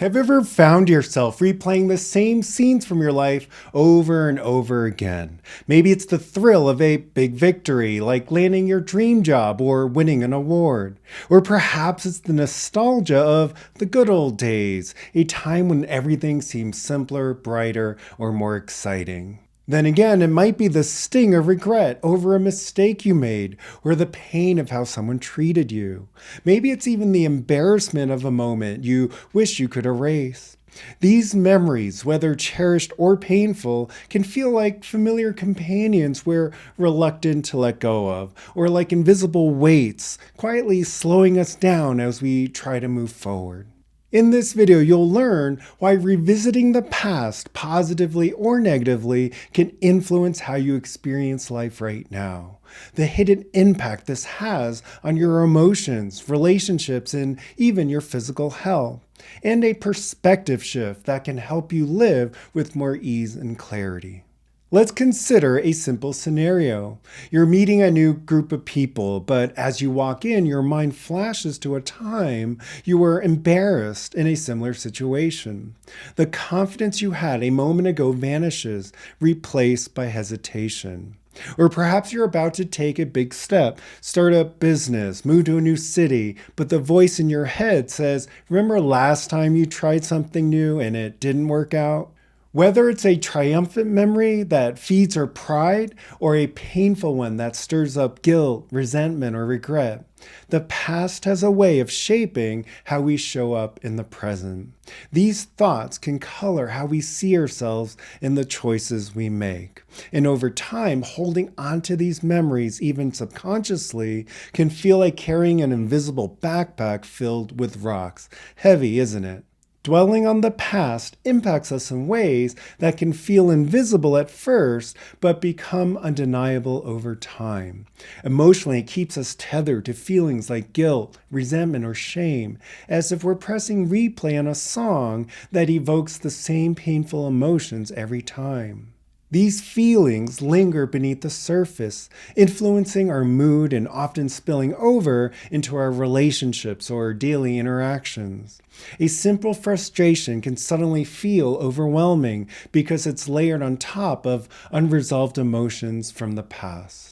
Have you ever found yourself replaying the same scenes from your life over and over again? Maybe it's the thrill of a big victory, like landing your dream job or winning an award. Or perhaps it's the nostalgia of the good old days, a time when everything seemed simpler, brighter, or more exciting. Then again, it might be the sting of regret over a mistake you made, or the pain of how someone treated you. Maybe it's even the embarrassment of a moment you wish you could erase. These memories, whether cherished or painful, can feel like familiar companions we're reluctant to let go of, or like invisible weights, quietly slowing us down as we try to move forward. In this video, you'll learn why revisiting the past, positively or negatively, can influence how you experience life right now. The hidden impact this has on your emotions, relationships, and even your physical health. And a perspective shift that can help you live with more ease and clarity. Let's consider a simple scenario. You're meeting a new group of people, but as you walk in, your mind flashes to a time you were embarrassed in a similar situation. The confidence you had a moment ago vanishes, replaced by hesitation. Or perhaps you're about to take a big step, start a business, move to a new city, but the voice in your head says, "Remember last time you tried something new and it didn't work out?" Whether it's a triumphant memory that feeds our pride or a painful one that stirs up guilt, resentment, or regret, the past has a way of shaping how we show up in the present. These thoughts can color how we see ourselves in the choices we make. And over time, holding onto these memories, even subconsciously, can feel like carrying an invisible backpack filled with rocks. Heavy, isn't it? Dwelling on the past impacts us in ways that can feel invisible at first, but become undeniable over time. Emotionally, it keeps us tethered to feelings like guilt, resentment, or shame, as if we're pressing replay on a song that evokes the same painful emotions every time. These feelings linger beneath the surface, influencing our mood and often spilling over into our relationships or daily interactions. A simple frustration can suddenly feel overwhelming because it's layered on top of unresolved emotions from the past.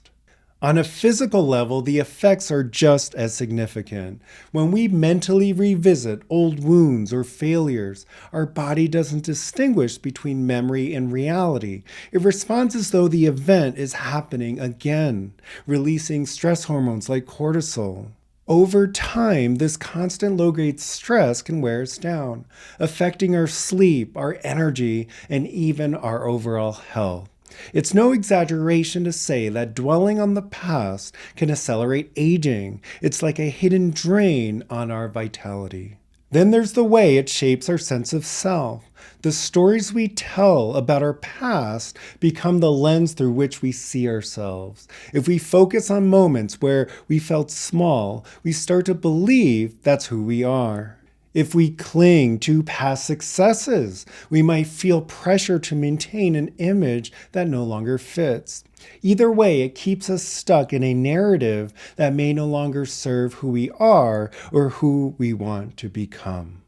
On a physical level, the effects are just as significant. When we mentally revisit old wounds or failures, our body doesn't distinguish between memory and reality. It responds as though the event is happening again, releasing stress hormones like cortisol. Over time, this constant low-grade stress can wear us down, affecting our sleep, our energy, and even our overall health. It's no exaggeration to say that dwelling on the past can accelerate aging. It's like a hidden drain on our vitality. Then there's the way it shapes our sense of self. The stories we tell about our past become the lens through which we see ourselves. If we focus on moments where we felt small, we start to believe that's who we are. If we cling to past successes, we might feel pressure to maintain an image that no longer fits. Either way, it keeps us stuck in a narrative that may no longer serve who we are or who we want to become.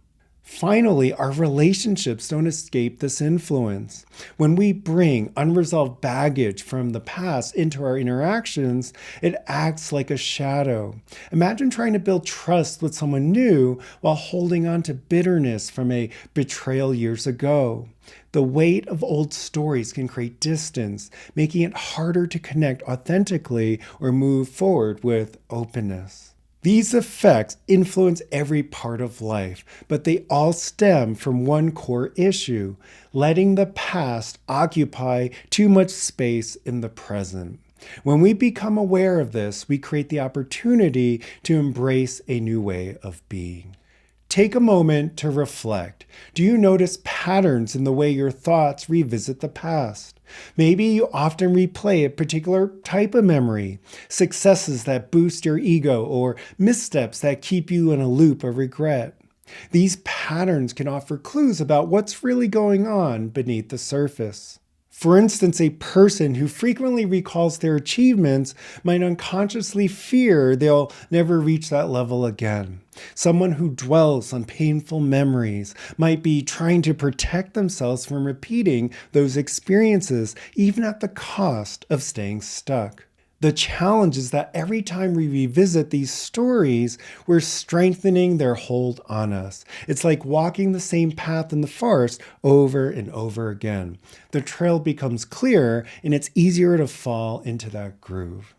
Finally, our relationships don't escape this influence. When we bring unresolved baggage from the past into our interactions, it acts like a shadow. Imagine trying to build trust with someone new while holding on to bitterness from a betrayal years ago. The weight of old stories can create distance, making it harder to connect authentically or move forward with openness. These effects influence every part of life, but they all stem from one core issue: letting the past occupy too much space in the present. When we become aware of this, we create the opportunity to embrace a new way of being. Take a moment to reflect. Do you notice patterns in the way your thoughts revisit the past? Maybe you often replay a particular type of memory, successes that boost your ego, or missteps that keep you in a loop of regret. These patterns can offer clues about what's really going on beneath the surface. For instance, a person who frequently recalls their achievements might unconsciously fear they'll never reach that level again. Someone who dwells on painful memories might be trying to protect themselves from repeating those experiences, even at the cost of staying stuck. The challenge is that every time we revisit these stories, we're strengthening their hold on us. It's like walking the same path in the forest over and over again. The trail becomes clearer and it's easier to fall into that groove.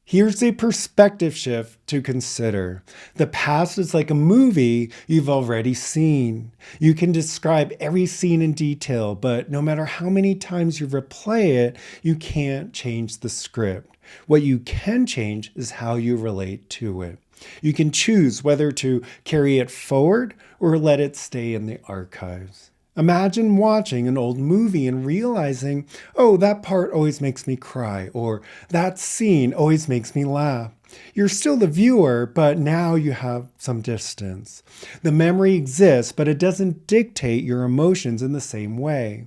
Here's a perspective shift to consider. The past is like a movie you've already seen. You can describe every scene in detail, but no matter how many times you replay it, you can't change the script. What you can change is how you relate to it. You can choose whether to carry it forward or let it stay in the archives. Imagine watching an old movie and realizing, oh, that part always makes me cry, or that scene always makes me laugh. You're still the viewer, but now you have some distance. The memory exists, but it doesn't dictate your emotions in the same way.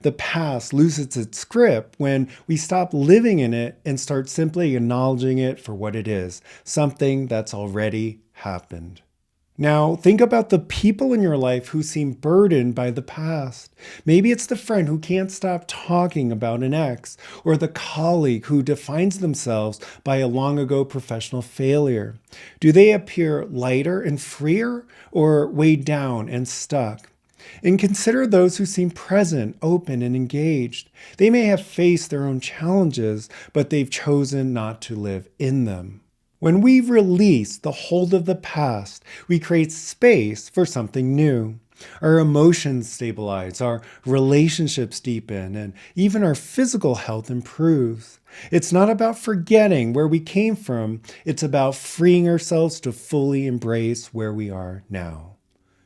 The past loses its grip when we stop living in it and start simply acknowledging it for what it is, something that's already happened. Now, think about the people in your life who seem burdened by the past. Maybe it's the friend who can't stop talking about an ex, or the colleague who defines themselves by a long ago professional failure. Do they appear lighter and freer, or weighed down and stuck? And consider those who seem present, open, and engaged. They may have faced their own challenges, but they've chosen not to live in them. When we release the hold of the past, we create space for something new. Our emotions stabilize, our relationships deepen, and even our physical health improves. It's not about forgetting where we came from, it's about freeing ourselves to fully embrace where we are now.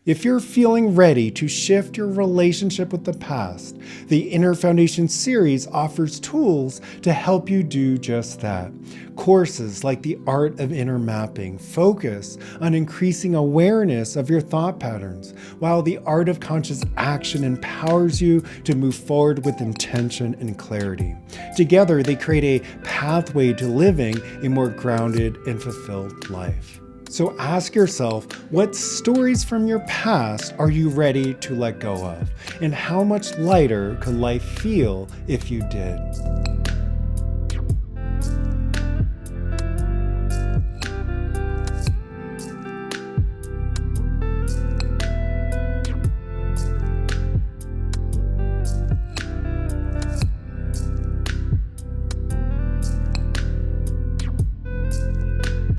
If you're feeling ready to shift your relationship with the past, the Inner Foundation series offers tools to help you do just that. Courses like the Art of Inner Mapping focus on increasing awareness of your thought patterns, while the Art of Conscious Action empowers you to move forward with intention and clarity. Together, they create a pathway to living a more grounded and fulfilled life. So ask yourself, what stories from your past are you ready to let go of? And how much lighter could life feel if you did?